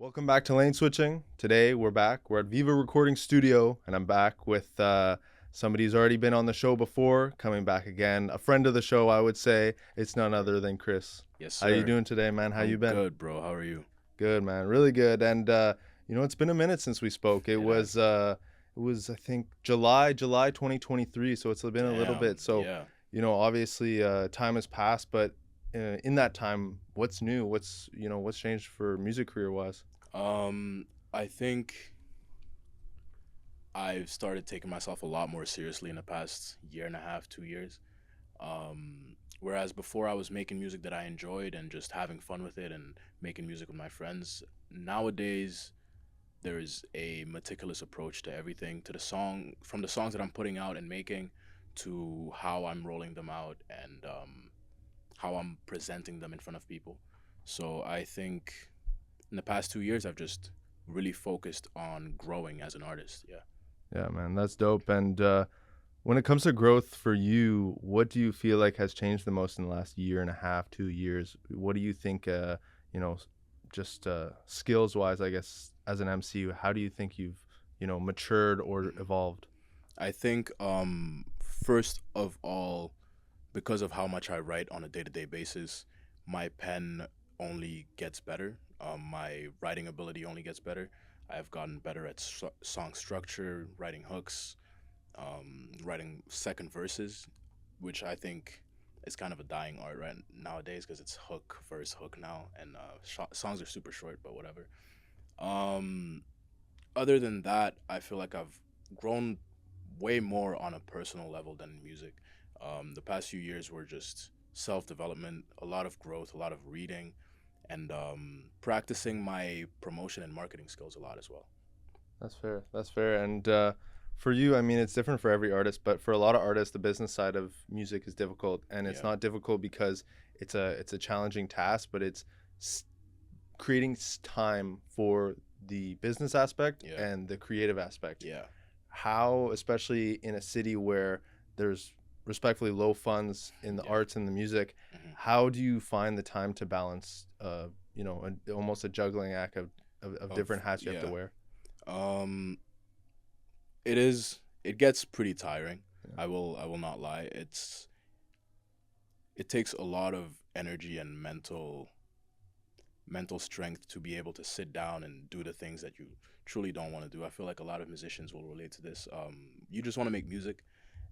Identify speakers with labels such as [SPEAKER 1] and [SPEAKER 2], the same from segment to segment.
[SPEAKER 1] Welcome back to Lane Switching. Today we're back. We're at Viva Recording Studio, and I'm back with somebody who's already been on the show before, coming back again. A friend of the show, I would say. It's none other than Chris.
[SPEAKER 2] Yes,
[SPEAKER 1] How you
[SPEAKER 2] sir.
[SPEAKER 1] doing today, man? How
[SPEAKER 2] I'm
[SPEAKER 1] you been?
[SPEAKER 2] good, bro. How are you?
[SPEAKER 1] Good, man. Really good. And it's been a minute since we spoke. It
[SPEAKER 2] It
[SPEAKER 1] was
[SPEAKER 2] has.
[SPEAKER 1] I think July 2023. So it's been a little
[SPEAKER 2] Damn.
[SPEAKER 1] bit. So
[SPEAKER 2] Yeah.
[SPEAKER 1] obviously time has passed, but in that time, what's new? What's changed for music career wise?
[SPEAKER 2] I think I've started taking myself a lot more seriously in the past year and a half, 2 years. Whereas before I was making music that I enjoyed and just having fun with it and making music with my friends. Nowadays, there is a meticulous approach to everything, to the song, from the songs that I'm putting out and making, to how I'm rolling them out and how I'm presenting them in front of people. So I think in the past 2 years, I've just really focused on growing as an artist. Yeah.
[SPEAKER 1] Yeah, man, that's dope. And when it comes to growth for you, what do you feel like has changed the most in the last year and a half, 2 years? What do you think, you know, just skills wise, I guess, as an MC, how do you think you've, matured or
[SPEAKER 2] Mhm.
[SPEAKER 1] evolved?
[SPEAKER 2] I think first of all, because of how much I write on a day-to-day basis, my pen only gets better. My writing ability only gets better. I've gotten better at song structure, writing hooks, writing second verses, which I think is kind of a dying art right nowadays because it's hook, verse, hook now, and songs are super short, but whatever. Um, Other than that, I feel like I've grown way more on a personal level than music. The past few years were just self development, a lot of growth, a lot of reading, and practicing my promotion and marketing skills a lot as well.
[SPEAKER 1] That's fair. That's fair. And for you, I mean, it's different for every artist, but for a lot of artists, the business side of music is difficult, and it's
[SPEAKER 2] Yeah.
[SPEAKER 1] not difficult because it's a challenging task, but it's s- creating time for the business aspect
[SPEAKER 2] Yeah.
[SPEAKER 1] and the creative aspect.
[SPEAKER 2] Yeah.
[SPEAKER 1] How, especially in a city where there's respectfully low funds in the
[SPEAKER 2] Yeah.
[SPEAKER 1] arts and the music,
[SPEAKER 2] Hmm.
[SPEAKER 1] how do you find the time to balance, almost a juggling act of
[SPEAKER 2] Of
[SPEAKER 1] different hats you have to
[SPEAKER 2] yeah.
[SPEAKER 1] wear?
[SPEAKER 2] Um, it is. It gets pretty tiring.
[SPEAKER 1] Yeah.
[SPEAKER 2] I will not lie. It takes a lot of energy and mental strength to be able to sit down and do the things that you truly don't want to do. I feel like a lot of musicians will relate to this. You just want to make music,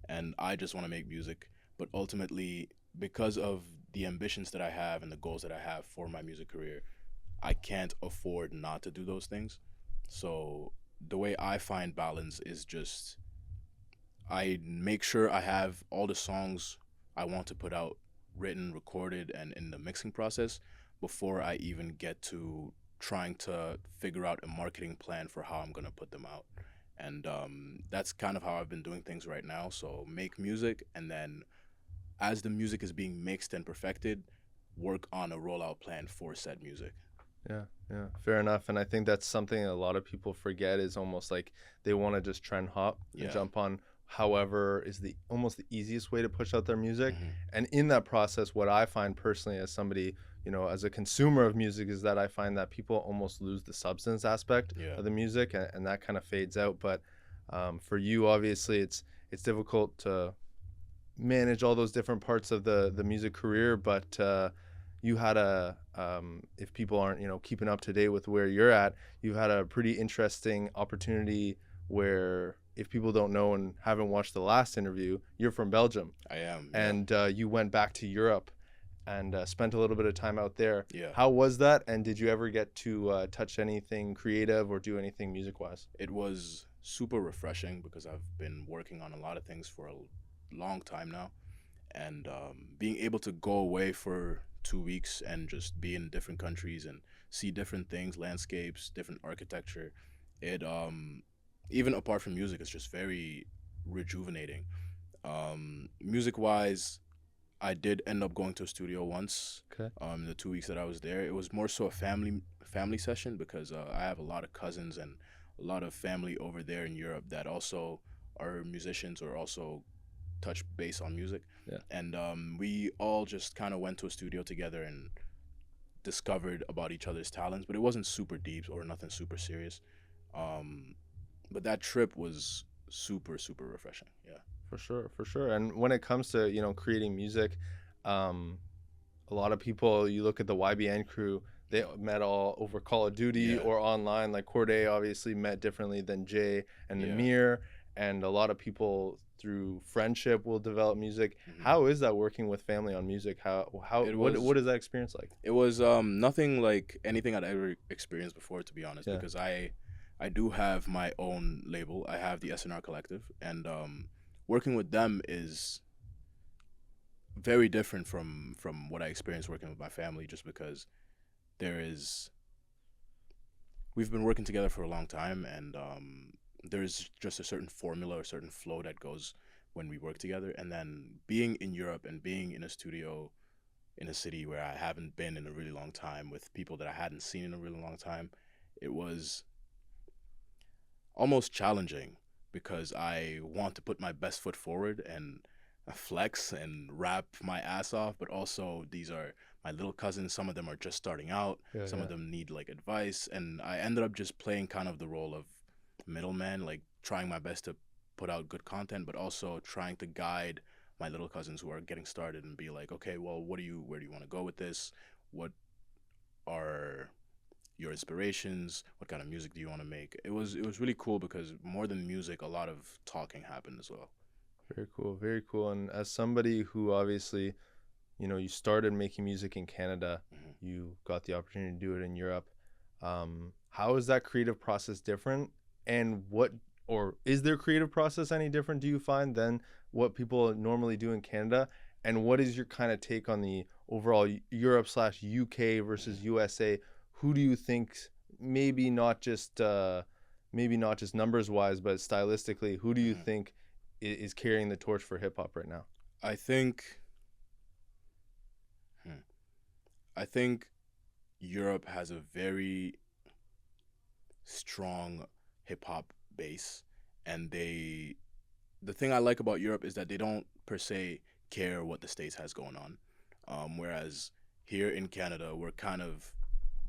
[SPEAKER 2] and I just want to make music, but ultimately, because of the ambitions that I have and the goals that I have for my music career, I can't afford not to do those things. So the way I find balance is just I make sure I have all the songs I want to put out written, recorded, and in the mixing process before I even get to trying to figure out a marketing plan for how I'm going to put them out. And that's kind of how I've been doing things right now. So make music, and then as the music is being mixed and perfected, work on a rollout plan for said music.
[SPEAKER 1] Yeah, yeah, fair enough. And I think that's something a lot of people forget is almost like they want to just trend hop and
[SPEAKER 2] Yeah.
[SPEAKER 1] jump on however is the almost the easiest way to push out their music.
[SPEAKER 2] Hmm.
[SPEAKER 1] And in that process, what I find personally as somebody, as a consumer of music is that I find that people almost lose the substance aspect
[SPEAKER 2] Yeah.
[SPEAKER 1] of the music and that kind of fades out. But for you, obviously, it's difficult to manage all those different parts of the music career, but you had a if people aren't keeping up to date with where you're at, you've had a pretty interesting opportunity where if people don't know and haven't watched the last interview, you're from Belgium
[SPEAKER 2] I am. Yeah.
[SPEAKER 1] and you went back to Europe and spent a little bit of time out there.
[SPEAKER 2] Yeah.
[SPEAKER 1] How was that? And did you ever get to touch anything creative or do anything music wise?
[SPEAKER 2] It was super refreshing because I've been working on a lot of things for a long time now, and being able to go away for 2 weeks and just be in different countries and see different things, landscapes, different architecture. It even apart from music, it's just very rejuvenating. Music wise, I did end up going to a studio once.
[SPEAKER 1] Okay.
[SPEAKER 2] The 2 weeks that I was there, it was more so a family session because I have a lot of cousins and a lot of family over there in Europe that also are musicians or also touch base on music.
[SPEAKER 1] Yeah.
[SPEAKER 2] And we all just kind of went to a studio together and discovered about each other's talents, but it wasn't super deep or nothing super serious. Um, but that trip was super super refreshing. Yeah.
[SPEAKER 1] For sure, for sure. And when it comes to, creating music, um, a lot of people, you look at the YBN crew, they met all over Call of Duty
[SPEAKER 2] Yeah.
[SPEAKER 1] or online. Like Corday obviously met differently than Jay and
[SPEAKER 2] Yeah.
[SPEAKER 1] Amir, and a lot of people through friendship will develop music.
[SPEAKER 2] Hmm.
[SPEAKER 1] How is that working with family on music?
[SPEAKER 2] It
[SPEAKER 1] What
[SPEAKER 2] was
[SPEAKER 1] is that experience like?
[SPEAKER 2] it was nothing like anything I'd ever experienced before, to be honest,
[SPEAKER 1] Yeah,
[SPEAKER 2] because I do have my own label. I have the SNR Collective, and working with them is very different from what I experienced working with my family, just because there is we've been working together for a long time, and there's just a certain formula or certain flow that goes when we work together. And then being in Europe and being in a studio in a city where I haven't been in a really long time with people that I hadn't seen in a really long time, it was almost challenging because I want to put my best foot forward and flex and rap my ass off, but also these are my little cousins. Some of them are just starting out,
[SPEAKER 1] yeah,
[SPEAKER 2] some
[SPEAKER 1] yeah.
[SPEAKER 2] of them need like advice, and I ended up just playing kind of the role of middleman, like trying my best to put out good content, but also trying to guide my little cousins who are getting started and be like, okay, well, where do you want to go with this? What are your inspirations? What kind of music do you want to make? It was really cool because more than music, a lot of talking happened as well.
[SPEAKER 1] Very cool, very cool. And as somebody who obviously, you started making music in Canada,
[SPEAKER 2] Hmm.
[SPEAKER 1] you got the opportunity to do it in Europe. How is that creative process different? And or is their creative process any different, do you find, than what people normally do in Canada? And what is your kind of take on the overall Europe slash UK versus
[SPEAKER 2] Hmm.
[SPEAKER 1] USA? Who do you think, maybe not just numbers wise, but stylistically, who do you
[SPEAKER 2] Hmm.
[SPEAKER 1] think is carrying the torch for hip hop right now?
[SPEAKER 2] I think, hmm, I think Europe has a very strong hip hop base, and the thing I like about Europe is that they don't per se care what the states has going on, whereas here in Canada we're kind of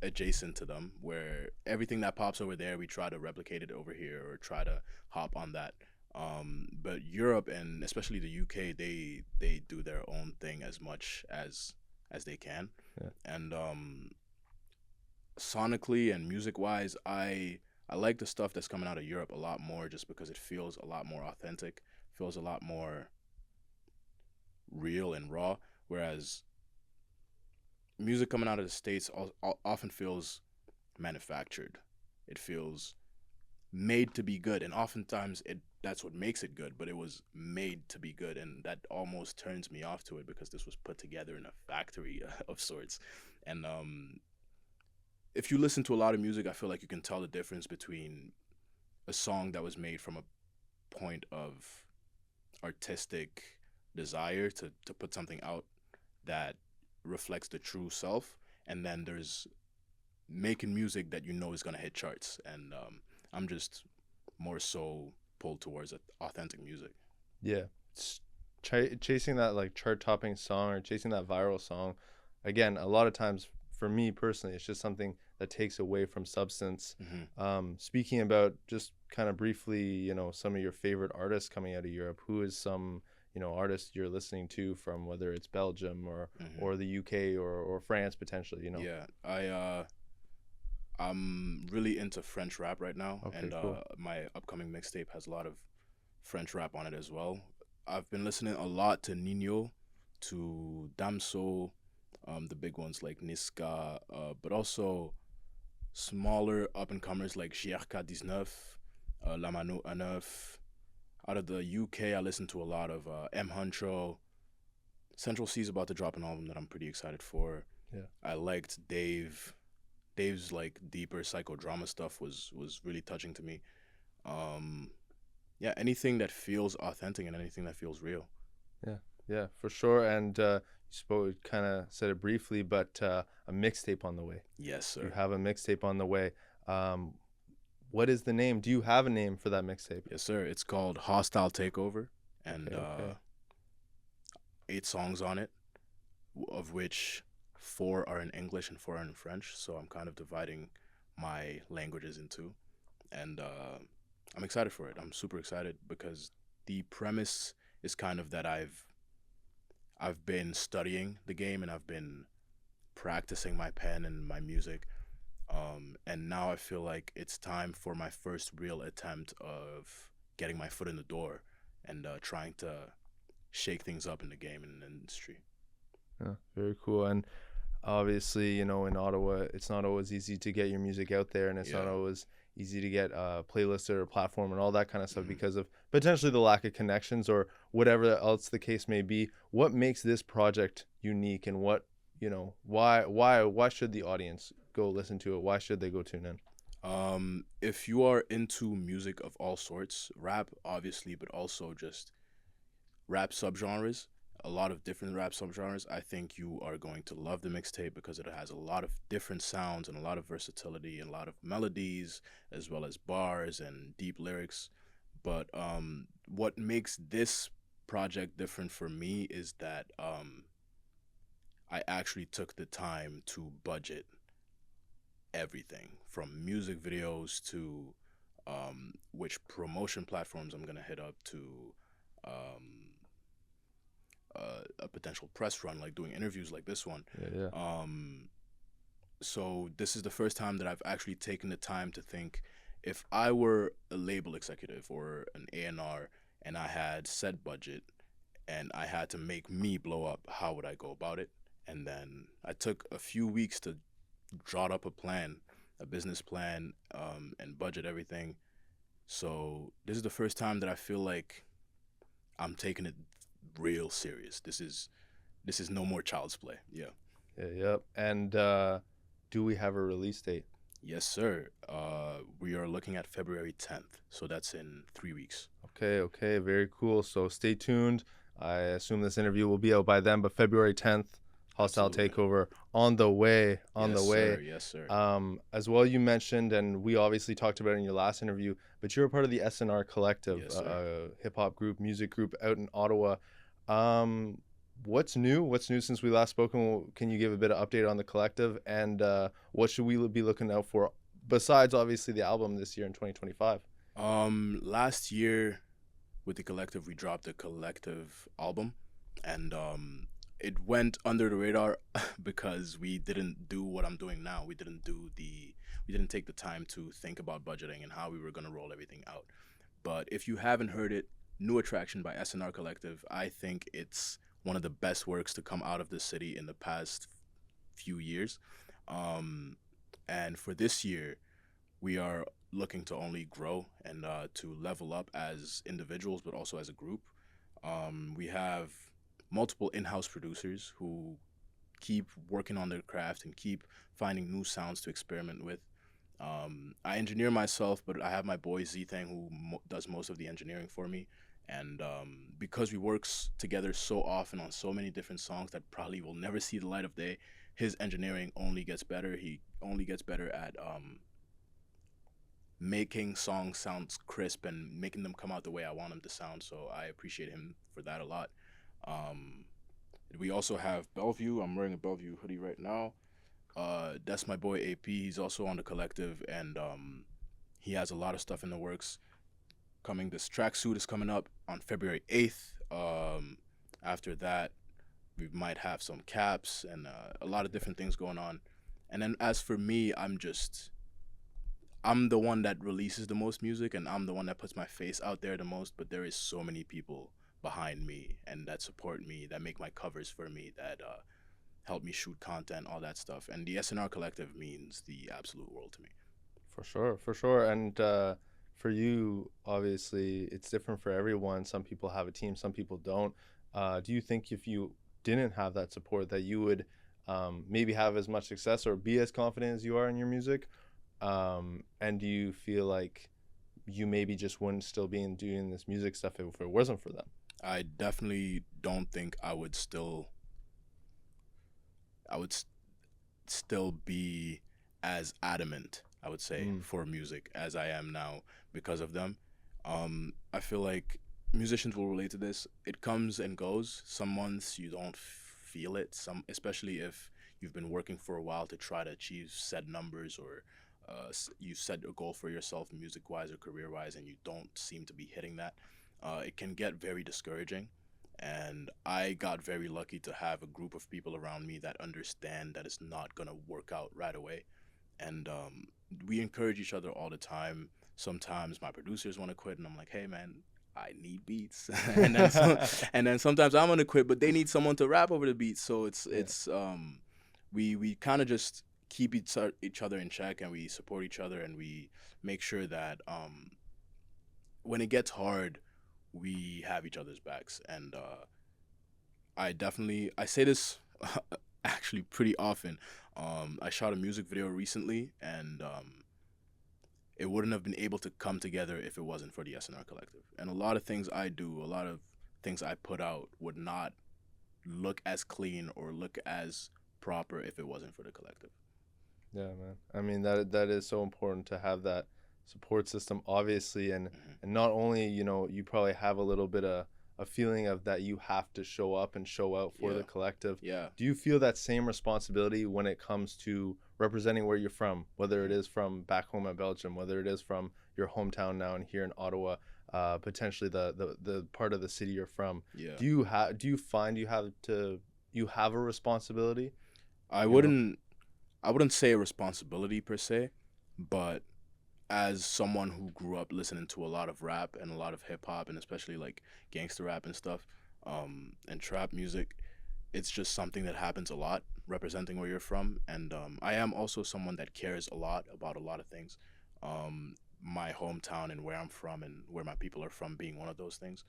[SPEAKER 2] adjacent to them, where everything that pops over there we try to replicate it over here or try to hop on that. But Europe and especially the UK, they do their own thing as much as they can,
[SPEAKER 1] Yeah.
[SPEAKER 2] and sonically and music wise, I like the stuff that's coming out of Europe a lot more, just because it feels a lot more authentic, feels a lot more real and raw. Whereas music coming out of the states often feels manufactured. It feels made to be good, and oftentimes that's what makes it good. But it was made to be good, and that almost turns me off to it because this was put together in a factory of sorts. And if you listen to a lot of music, I feel like you can tell the difference between a song that was made from a point of artistic desire to put something out that reflects the true self, and then there's making music that you know is gonna hit charts. And I'm just more so pulled towards authentic music.
[SPEAKER 1] Yeah, it's chasing that like chart topping song or chasing that viral song. Again, a lot of times for me personally, it's just something that takes away from substance.
[SPEAKER 2] Hmm.
[SPEAKER 1] Speaking about just kind of briefly, some of your favorite artists coming out of Europe. Who is some artist you're listening to from, whether it's Belgium
[SPEAKER 2] Hmm.
[SPEAKER 1] or the UK or France potentially?
[SPEAKER 2] Yeah, I'm really into French rap right now,
[SPEAKER 1] Okay,
[SPEAKER 2] and
[SPEAKER 1] cool.
[SPEAKER 2] my upcoming mixtape has a lot of French rap on it as well. I've been listening a lot to Nino, to Damso, the big ones like Niska, but also smaller up and comers like Chrs 19, La Mano Neuf. Out of the UK, I listen to a lot of M Huncho. Central C's about to drop an album that I'm pretty excited for.
[SPEAKER 1] Yeah.
[SPEAKER 2] I liked Dave. Dave's like deeper psychodrama stuff was really touching to me. Um, yeah, anything that feels authentic and anything that feels real.
[SPEAKER 1] Yeah, yeah, for sure. And you spoke, kind of said it briefly, but a mixtape on the way.
[SPEAKER 2] Yes,
[SPEAKER 1] You
[SPEAKER 2] sir.
[SPEAKER 1] have a mixtape on the way. Um, what is the name? Do you have a name for that mixtape?
[SPEAKER 2] Yes, sir. It's called Hostile Takeover, and
[SPEAKER 1] Okay, okay.
[SPEAKER 2] 8 songs on it, of which 4 are in English and 4 are in French. So I'm kind of dividing my languages in two, and I'm excited for it. I'm super excited because the premise is kind of that I've been studying the game and I've been practicing my pen and my music. And now I feel like it's time for my first real attempt of getting my foot in the door and trying to shake things up in the game and in the industry.
[SPEAKER 1] Yeah, very cool. And obviously, you know, in Ottawa, it's not always easy to get your music out there, and it's not
[SPEAKER 2] Yeah.
[SPEAKER 1] always easy to get playlists or a platform and all that kind of stuff
[SPEAKER 2] Hmm.
[SPEAKER 1] because of potentially the lack of connections or whatever else the case may be. What makes this project unique, and what, you know, why should the audience go listen to it? Why should they go tune in?
[SPEAKER 2] If you are into music of all sorts, rap obviously, but also just rap subgenres, a lot of different rap subgenres, I think you are going to love the mixtape because it has a lot of different sounds and a lot of versatility and a lot of melodies as well as bars and deep lyrics. But what makes this project different for me is that I actually took the time to budget everything from music videos to which promotion platforms I'm gonna hit up to um, a potential press run, like doing interviews like this one.
[SPEAKER 1] Yeah, yeah.
[SPEAKER 2] Um, so this is the first time that I've actually taken the time to think if I were a label executive or an A&R and I had set budget and I had to make me blow up, how would I go about it? And then I took a few weeks to draw up a plan, a business plan, and budget everything. So this is the first time that I feel like I'm taking it real serious. This is no more child's play. Yeah.
[SPEAKER 1] Yeah, yep. And do we have a release date?
[SPEAKER 2] Yes, sir. We are looking at February 10th, so that's in 3 weeks.
[SPEAKER 1] Okay, okay, very cool. So stay tuned. I assume this interview will be out by then, but February 10th, Hostile
[SPEAKER 2] Absolutely.
[SPEAKER 1] Takeover on the way, on
[SPEAKER 2] Yes,
[SPEAKER 1] the way.
[SPEAKER 2] sir. Yes, sir.
[SPEAKER 1] As well, you mentioned, and we obviously talked about it in your last interview, but you're a part of the SNR Collective,
[SPEAKER 2] Yes, sir.
[SPEAKER 1] hip hop group, music group out in Ottawa. Um, what's new? What's new since we last spoken? Can you give a bit of update on the collective, and what should we be looking out for besides obviously the album this year in 2025?
[SPEAKER 2] Last year with the collective, we dropped a collective album, and it went under the radar because we didn't do what I'm doing now. We didn't take the time to think about budgeting and how we were gonna roll everything out. But if you haven't heard it, New Attraction by SNR Collective, I think it's one of the best works to come out of the city in the past few years. Um, and for this year, we are looking to only grow and to level up as individuals, but also as a group. We have multiple in-house producers who keep working on their craft and keep finding new sounds to experiment with. I engineer myself, but I have my boy Z Thang who does most of the engineering for me. And because we work together so often on so many different songs that probably will never see the light of day, his engineering only gets better. He only gets better at making songs sound crisp and making them come out the way I want them to sound. So I appreciate him for that a lot. Um, we also have Bellevue. I'm wearing a Bellevue hoodie right now. That's my boy AP. He's also on the collective, and he has a lot of stuff in the works coming. This tracksuit is coming up on February 8th. After that, we might have some caps and a lot of different things going on. And then as for me, I'm the one that releases the most music and I'm the one that puts my face out there the most, but there is so many people behind me and that support me, that make my covers for me, that help me shoot content, all that stuff. And the SNR Collective means the absolute world to me.
[SPEAKER 1] For sure, for sure. And for you, obviously, it's different for everyone. Some people have a team, some people don't. Do you think if you didn't have that support, that you would maybe have as much success or be as confident as you are in your music? And do you feel like you maybe just wouldn't still be in doing this music stuff if it wasn't for them?
[SPEAKER 2] I definitely don't think I would still be as adamant, I would say,
[SPEAKER 1] Mm,
[SPEAKER 2] for music as I am now because of them. I feel like musicians will relate to this. It comes and goes. Some months you don't feel it. Some, especially if you've been working for a while to try to achieve said numbers, or you set a goal for yourself music wise or career wise, and you don't seem to be hitting that, it can get very discouraging. And I got very lucky to have a group of people around me that understand that it's not going to work out right away. And we encourage each other all the time. Sometimes my producers want to quit, and I'm like, "Hey, man, I need beats." and then and then sometimes I'm gonna quit, but they need someone to rap over the beats. So
[SPEAKER 1] Yeah.
[SPEAKER 2] we kind of just keep each other in check, and we support each other, and we make sure that when it gets hard, we have each other's backs. And I say this actually pretty often. I shot a music video recently, and it wouldn't have been able to come together if it wasn't for the SNR Collective. And a lot of things I do, a lot of things I put out would not look as clean or look as proper if it wasn't for the collective.
[SPEAKER 1] Yeah, man. I mean that is so important to have that support system, obviously, and not only you probably have a little bit of a feeling of that you have to show up and show out for
[SPEAKER 2] Yeah.
[SPEAKER 1] the collective.
[SPEAKER 2] Yeah.
[SPEAKER 1] Do you feel that same responsibility when it comes to representing where you're from, whether it is from back home in Belgium, whether it is from your hometown now and here in Ottawa, potentially the part of the city you're from?
[SPEAKER 2] Yeah.
[SPEAKER 1] Do you find you have a responsibility?
[SPEAKER 2] I
[SPEAKER 1] You know?
[SPEAKER 2] wouldn't I wouldn't say a responsibility per se, but as someone who grew up listening to a lot of rap and a lot of hip hop, and especially like gangster rap and stuff, and trap music, it's just something that happens a lot representing where you're from. And I am also someone that cares a lot about a lot of things. My hometown and where I'm from and where my people are from being one of those things.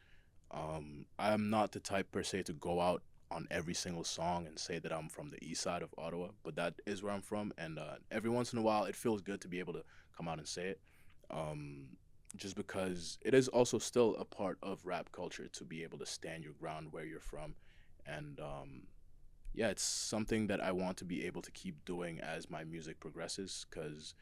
[SPEAKER 2] I'm not the type per se to go out on every single song and say that I'm from the east side of Ottawa, but that is where I'm from. And every once in a while, it feels good to be able to come out and say it. Um, just because it is also still a part of rap culture to be able to stand your ground where you're from. And yeah, it's something that I want to be able to keep doing as my music progresses, because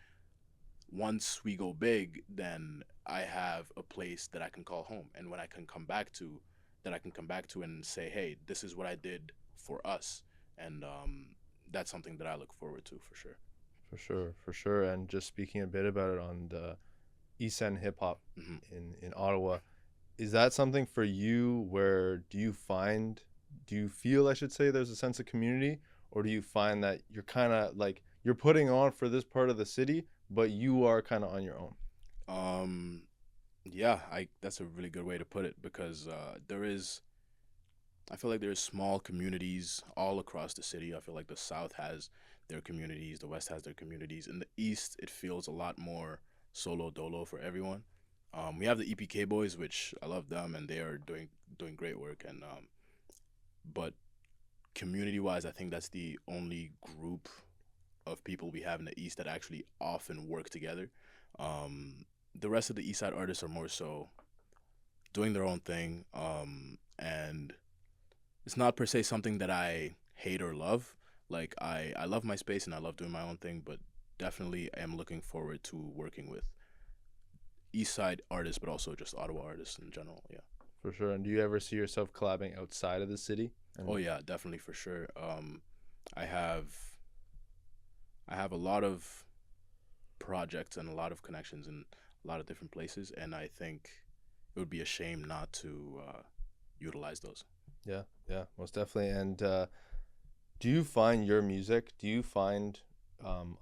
[SPEAKER 2] once we go big, then I have a place that I can call home, and when I can come back to, that I can come back to and say, hey, this is what I did for us. And that's something that I look forward to for sure.
[SPEAKER 1] For sure, for sure. And just speaking a bit about it on the East End hip hop
[SPEAKER 2] Hmm.
[SPEAKER 1] in Ottawa, is that something for you where do you feel, I should say, there's a sense of community, or do you find that you're kind of like you're putting on for this part of the city, but you are kind of on your own?
[SPEAKER 2] Um, yeah, I that's a really good way to put it, because I feel like there's small communities all across the city. I feel like the South has their communities, the West has their communities. In the East, it feels a lot more solo dolo for everyone. We have the EPK boys, which I love them, and they are doing great work. And but community wise, I think that's the only group of people we have in the East that actually often work together. The rest of the East Side artists are more so doing their own thing, and it's not per se something that I hate or love. Like I love my space and I love doing my own thing, but definitely am looking forward to working with East Side artists, but also just Ottawa artists in general. Yeah.
[SPEAKER 1] For sure. And do you ever see yourself collabing outside of the city?
[SPEAKER 2] Oh
[SPEAKER 1] And
[SPEAKER 2] yeah, definitely for sure. I have I have a lot of projects and a lot of connections in a lot of different places, and I think it would be a shame not to utilize those.
[SPEAKER 1] yeah, yeah, most definitely. And do you find your music? Do you find,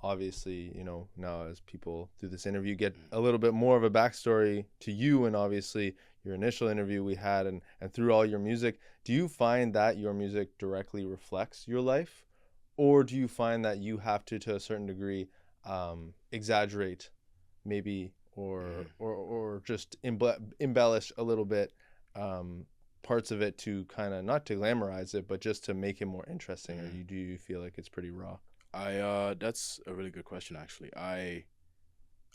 [SPEAKER 1] obviously, now as people through this interview get
[SPEAKER 2] Mm.
[SPEAKER 1] a little bit more of a backstory to you, and obviously your initial interview we had, and through all your music, do you find that your music directly reflects your life, or do you find that you have to a certain degree, exaggerate, maybe,
[SPEAKER 2] Mhm.
[SPEAKER 1] or just embellish a little bit, um, parts of it to kind of not to glamorize it, but just to make it more interesting? Or
[SPEAKER 2] Mhm.
[SPEAKER 1] do you feel like it's pretty raw?
[SPEAKER 2] I That's a really good question actually.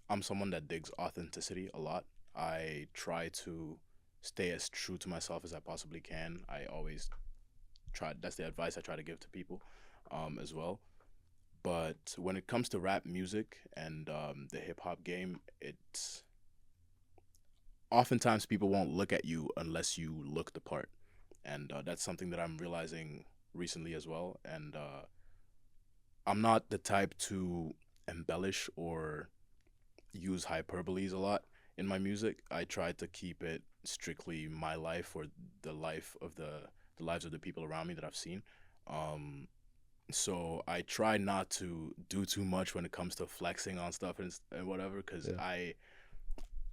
[SPEAKER 2] I'm someone that digs authenticity a lot. I try to stay as true to myself as I possibly can. I always try, that's the advice I try to give to people as well. But when it comes to rap music and the hip hop game, it's oftentimes people won't look at you unless you look the part. And that's something that I'm realizing recently as well. And I'm not the type to embellish or use hyperboles a lot in my music. I try to keep it strictly my life or the life of the lives of the people around me that I've seen. Um, so I try not to do too much when it comes to flexing on stuff and whatever, because
[SPEAKER 1] Yeah.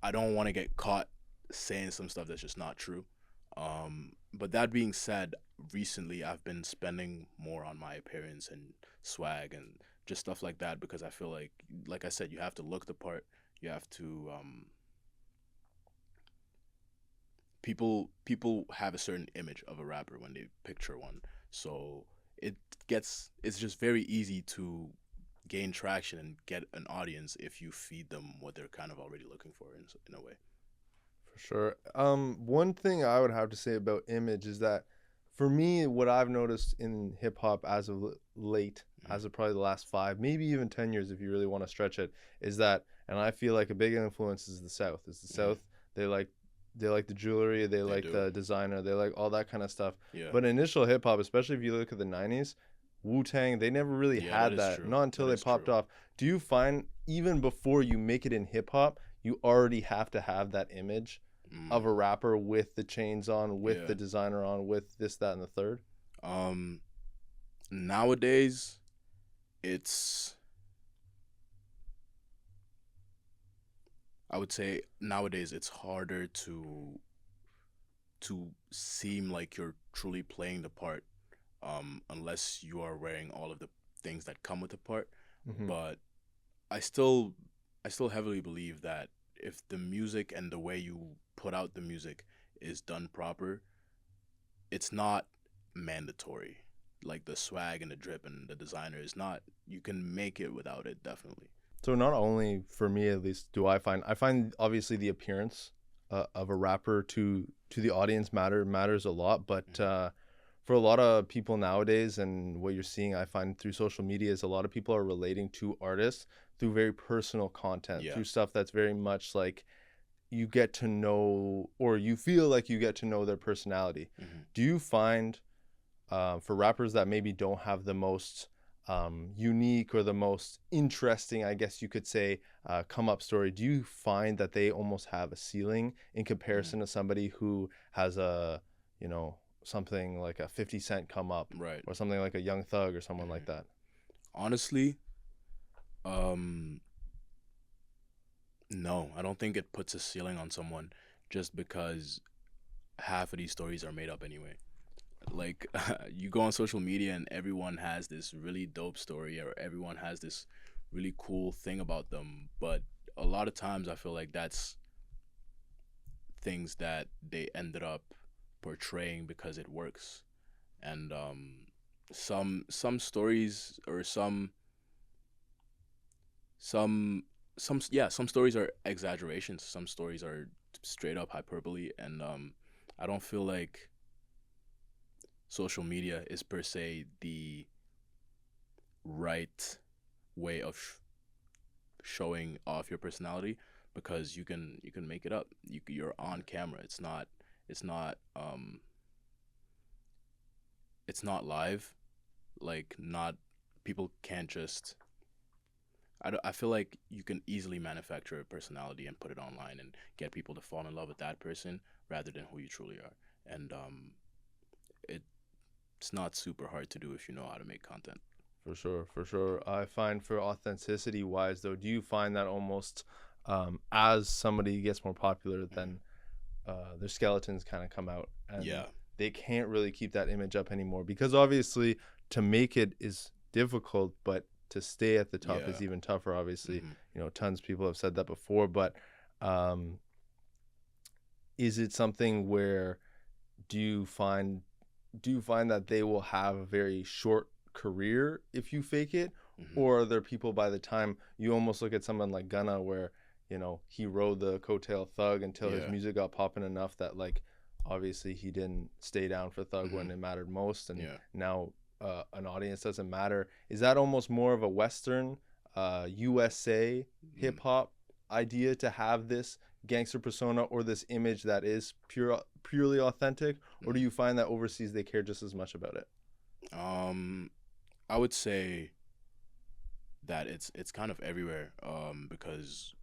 [SPEAKER 2] I don't want to get caught saying some stuff that's just not true. But that being said, recently I've been spending more on my appearance and swag and just stuff like that, because I feel like I said, you have to look the part. You have to people have a certain image of a rapper when they picture one. So it it's just very easy to gain traction and get an audience if you feed them what they're kind of already looking for in a way.
[SPEAKER 1] For sure. One thing I would have to say about image is that for me, what I've noticed in hip hop as of late,
[SPEAKER 2] Mm.
[SPEAKER 1] as of probably the last 5, maybe even 10 years, if you really want to stretch it, is that, and I feel like a big influence is the South. Is the
[SPEAKER 2] Mm.
[SPEAKER 1] South? They like, they like the jewelry, they
[SPEAKER 2] They
[SPEAKER 1] like
[SPEAKER 2] do.
[SPEAKER 1] the designer, they like all that kind of stuff.
[SPEAKER 2] Yeah.
[SPEAKER 1] But initial hip hop, especially if you look at the '90s, Wu Tang, they never really
[SPEAKER 2] Yeah, that
[SPEAKER 1] had
[SPEAKER 2] is
[SPEAKER 1] that.
[SPEAKER 2] true.
[SPEAKER 1] Not until
[SPEAKER 2] That
[SPEAKER 1] they
[SPEAKER 2] is
[SPEAKER 1] popped
[SPEAKER 2] true.
[SPEAKER 1] off. Do you find even before you make it in hip hop, you already have to have that image of
[SPEAKER 2] Mm.
[SPEAKER 1] a rapper with the chains on, with
[SPEAKER 2] Yeah.
[SPEAKER 1] the designer on, with this, that, and the third?
[SPEAKER 2] Um Nowadays it's I would say nowadays it's harder to seem like you're truly playing the part, unless you are wearing all of the things that come with the part.
[SPEAKER 1] Mm-hmm.
[SPEAKER 2] But I still I still heavily believe that if the music and the way you put out the music is done proper, it's not mandatory. Like the swag and the drip and the designer is not. You can make it without it, definitely.
[SPEAKER 1] So not only for me at least do I find obviously the appearance of a rapper to the audience matters a lot, but
[SPEAKER 2] Hmm.
[SPEAKER 1] for a lot of people nowadays and what you're seeing, I find through social media is a lot of people are relating to artists through very personal content,
[SPEAKER 2] Yeah.
[SPEAKER 1] through stuff that's very much like you get to know or you feel like you get to know their personality.
[SPEAKER 2] Hmm.
[SPEAKER 1] Do you find for rappers that maybe don't have the most unique or the most interesting, I guess you could say, come up story, do you find that they almost have a ceiling in
[SPEAKER 2] Hmm.
[SPEAKER 1] comparison to somebody who has a, you know, something like a 50 Cent come up
[SPEAKER 2] Right.
[SPEAKER 1] or something like a Young Thug or someone
[SPEAKER 2] Hmm.
[SPEAKER 1] like that?
[SPEAKER 2] Honestly, um, no, I don't think it puts a ceiling on someone just because half of these stories are made up anyway. Like you go on social media and everyone has this really dope story or everyone has this really cool thing about them, but a lot of times I feel like that's things that they ended up portraying because it works. And some stories or some some stories are exaggerations, some stories are straight up hyperbole, and I don't feel like social media is per se the right way of showing off your personality, because you can make it up. You're on camera. It's not it's not live. Like, not people can't just I feel like you can easily manufacture a personality and put it online and get people to fall in love with that person rather than who you truly are. And it's not super hard to do if you know how to make content.
[SPEAKER 1] For sure, for sure. I find for authenticity wise, though, do you find that almost as somebody gets more popular,
[SPEAKER 2] Mhm.
[SPEAKER 1] then their skeletons kind of come out and
[SPEAKER 2] Yeah.
[SPEAKER 1] they can't really keep that image up anymore because obviously to make it is difficult, but to stay at the top
[SPEAKER 2] Yeah.
[SPEAKER 1] is even tougher. Obviously,
[SPEAKER 2] Hmm.
[SPEAKER 1] you know, tons of people have said that before, but um, is it something where do you find do you find that they will have a very short career if you fake it,
[SPEAKER 2] Hmm.
[SPEAKER 1] or are there people by the time you almost look at someone like Gunna where you know he rode the coattail Thug until his
[SPEAKER 2] Yeah.
[SPEAKER 1] music got popping enough that like obviously he didn't stay down for Thug when
[SPEAKER 2] Hmm.
[SPEAKER 1] it mattered most, and
[SPEAKER 2] Yeah.
[SPEAKER 1] now an audience doesn't matter. Is that almost more of a Western USA
[SPEAKER 2] Mm.
[SPEAKER 1] hip hop idea to have this gangster persona or this image that is purely authentic, or do
[SPEAKER 2] Mm.
[SPEAKER 1] you find that overseas they care just as much about it?
[SPEAKER 2] Um, I would say that it's kind of everywhere. Because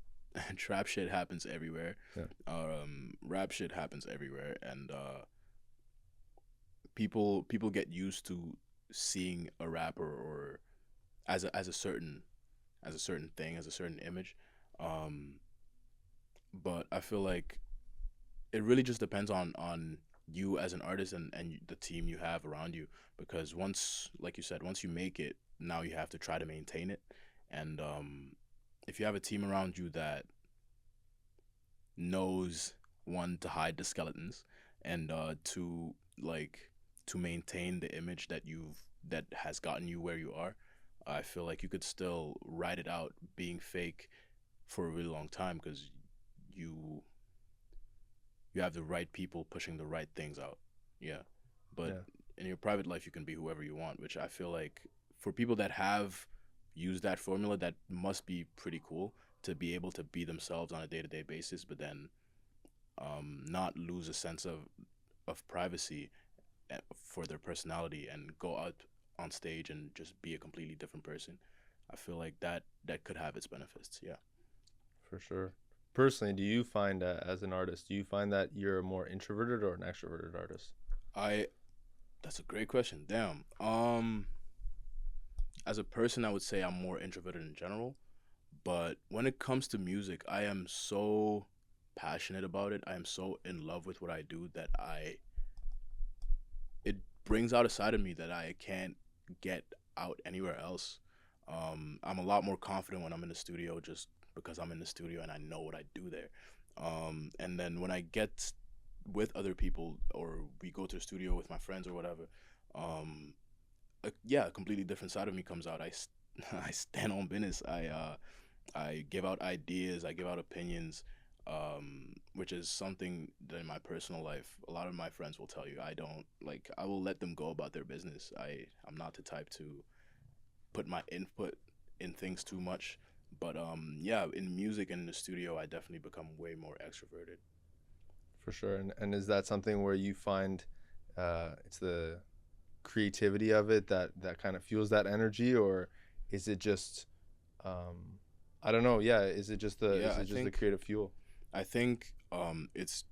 [SPEAKER 2] trap shit happens everywhere.
[SPEAKER 1] Yeah.
[SPEAKER 2] Rap shit happens everywhere, and people get used to seeing a rapper or as a certain thing, as a certain image. Um, but I feel like it really just depends on you as an artist and the team you have around you, because once, like you said, once you make it, now you have to try to maintain it. And if you have a team around you that knows, one, to hide the skeletons, and to like to maintain the image that has gotten you where you are, I feel like you could still ride it out being fake for a really long time, because you you have the right people pushing the right things out. Yeah. But
[SPEAKER 1] Yeah.
[SPEAKER 2] in your private life, you can be whoever you want, which I feel like for people that have used that formula, that must be pretty cool to be able to be themselves on a day to day basis, but then not lose a sense of privacy for their personality and go out on stage and just be a completely different person. I feel like that could have its benefits. Yeah.
[SPEAKER 1] For sure. Personally, do you find as an artist, do you find that you're a more introverted or an extroverted artist?
[SPEAKER 2] I That's a great question. Damn. As a person, I would say I'm more introverted in general, but when it comes to music, I am so passionate about it. I am so in love with what I do that I it brings out a side of me that I can't get out anywhere else. I'm a lot more confident when I'm in the studio, just because I'm in the studio and I know what I do there. And then when I get with other people, or we go to the studio with my friends or whatever, um, yeah, a completely different side of me comes out. I stand on business. I give out ideas. I give out opinions, which is something that in my personal life, a lot of my friends will tell you I don't like. I will let them go about their business. I'm not the type to put my input in things too much. But yeah, in music and in the studio, I definitely become way more extroverted.
[SPEAKER 1] For sure. And is that something where you find it's the creativity of it that kind of fuels that energy, or is it just um, I don't know. Yeah,
[SPEAKER 2] Yeah,
[SPEAKER 1] is it just the creative fuel?
[SPEAKER 2] I think it's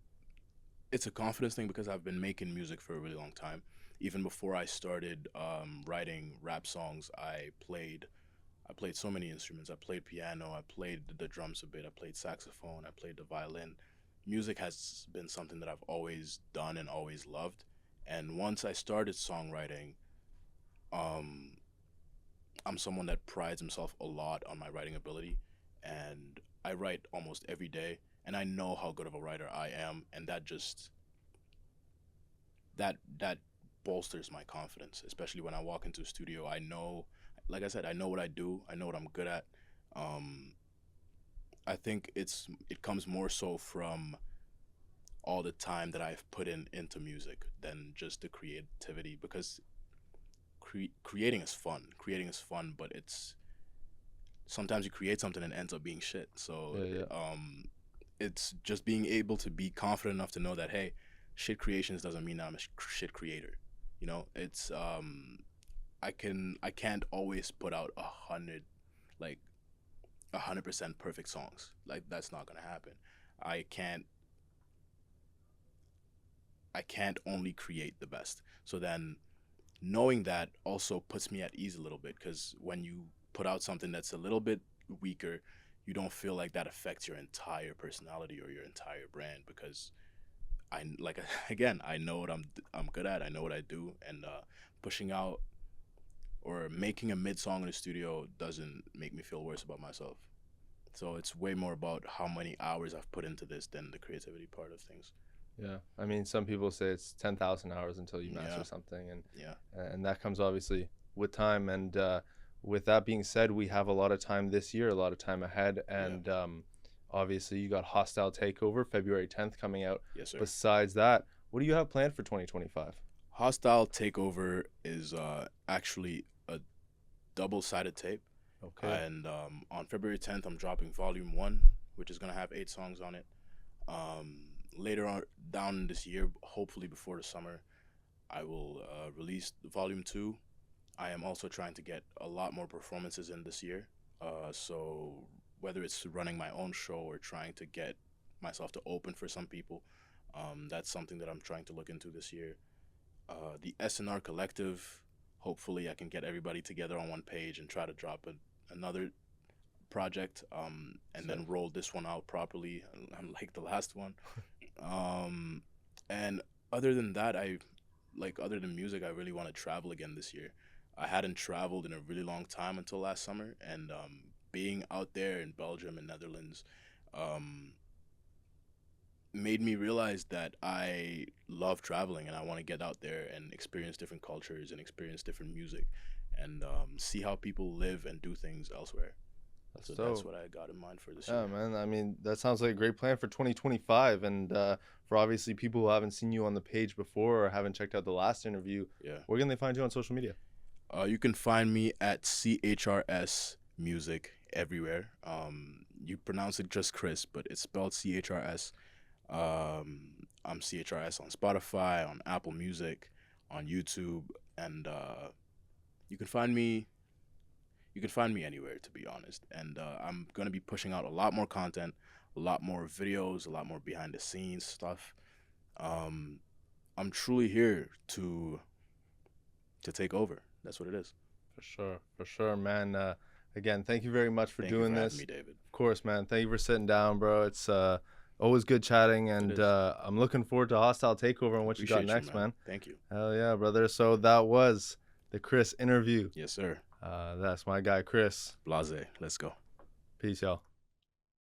[SPEAKER 2] a confidence thing, because I've been making music for a really long time. Even before I started writing rap songs, I played so many instruments. I played piano, I played the drums a bit, I played saxophone, I played the violin. Music has been something that I've always done and always loved. And once I started songwriting, um, I'm someone that prides himself a lot on my writing ability, and I write almost every day, and I know how good of a writer I am, and that bolsters my confidence, especially when I walk into a studio. I know, like I said, I know what I do. I know what I'm good at. Um, I think it comes more so from all the time that I've put into music than just the creativity, because creating is fun. Creating is fun, but it's sometimes you create something and it ends up being shit. So
[SPEAKER 1] Yeah, yeah,
[SPEAKER 2] it's just being able to be confident enough to know that, hey, shit creations doesn't mean I'm a shit creator. You know, it's I can't always put out like 100% perfect songs. Like, that's not gonna happen. I can't I can't only create the best. So then knowing that also puts me at ease a little bit, because when you put out something that's a little bit weaker, you don't feel like that affects your entire personality or your entire brand, because I like again, I know what I'm good at. I know what I do, and pushing out or making a mid song in the studio doesn't make me feel worse about myself. So it's way more about how many hours I've put into this than the creativity part of things.
[SPEAKER 1] yeah. I mean, some people say it's 10,000 hours until you master
[SPEAKER 2] Yeah,
[SPEAKER 1] something,
[SPEAKER 2] yeah,
[SPEAKER 1] and that comes obviously with time. And with that being said, we have a lot of time this year, a lot of time ahead,
[SPEAKER 2] yeah.
[SPEAKER 1] and obviously you got Hostile Takeover February 10th coming out.
[SPEAKER 2] Yes, sir.
[SPEAKER 1] Besides that, what do you have planned for 2025?
[SPEAKER 2] Hostile Takeover is actually a double-sided tape,
[SPEAKER 1] Okay.
[SPEAKER 2] and on February 10th, I'm dropping Volume One, which is gonna have 8 songs on it. Later on down this year, hopefully before the summer, I will release Volume Two. I am also trying to get a lot more performances in this year. So whether it's running my own show or trying to get myself to open for some people, that's something that I'm trying to look into this year. The SNR Collective, hopefully I can get everybody together on one page and try to drop another project, and then roll this one out properly, unlike the last one. Um, and other than that, other than music, I really want to travel again this year. I hadn't traveled in a really long time until last summer, and being out there in Belgium and Netherlands um, made me realize that I love traveling and I want to get out there and experience different cultures and experience different music and see how people live and do things elsewhere. So that's what I got in mind for this
[SPEAKER 1] Yeah,
[SPEAKER 2] year.
[SPEAKER 1] man. I mean, that sounds like a great plan for 2025. And for obviously people who haven't seen you on the page before or haven't checked out the last interview,
[SPEAKER 2] Yeah.
[SPEAKER 1] where can they find you on social media?
[SPEAKER 2] You can find me at CHRS Music everywhere. You pronounce it just Chris, but it's spelled CHRS. I'm CHRS on Spotify, on Apple Music, on YouTube, and you can find me. You can find me anywhere, to be honest. And I'm gonna be pushing out a lot more content, a lot more videos, a lot more behind the scenes stuff. Um, I'm truly here to take over. That's what it is.
[SPEAKER 1] For sure, man. Again, thank you very much for
[SPEAKER 2] Thank you
[SPEAKER 1] doing
[SPEAKER 2] for
[SPEAKER 1] this.
[SPEAKER 2] having me, David.
[SPEAKER 1] Of course, man. Thank you for sitting down, bro. It's always good chatting, and
[SPEAKER 2] is.
[SPEAKER 1] I'm looking forward to Hostile Takeover and what you got
[SPEAKER 2] Appreciate you,
[SPEAKER 1] next,
[SPEAKER 2] man.
[SPEAKER 1] man.
[SPEAKER 2] Thank you.
[SPEAKER 1] Hell yeah, brother. So that was the Chris interview.
[SPEAKER 2] Yes, sir.
[SPEAKER 1] That's my guy, Chris.
[SPEAKER 2] Blase. Let's go.
[SPEAKER 1] Peace, y'all.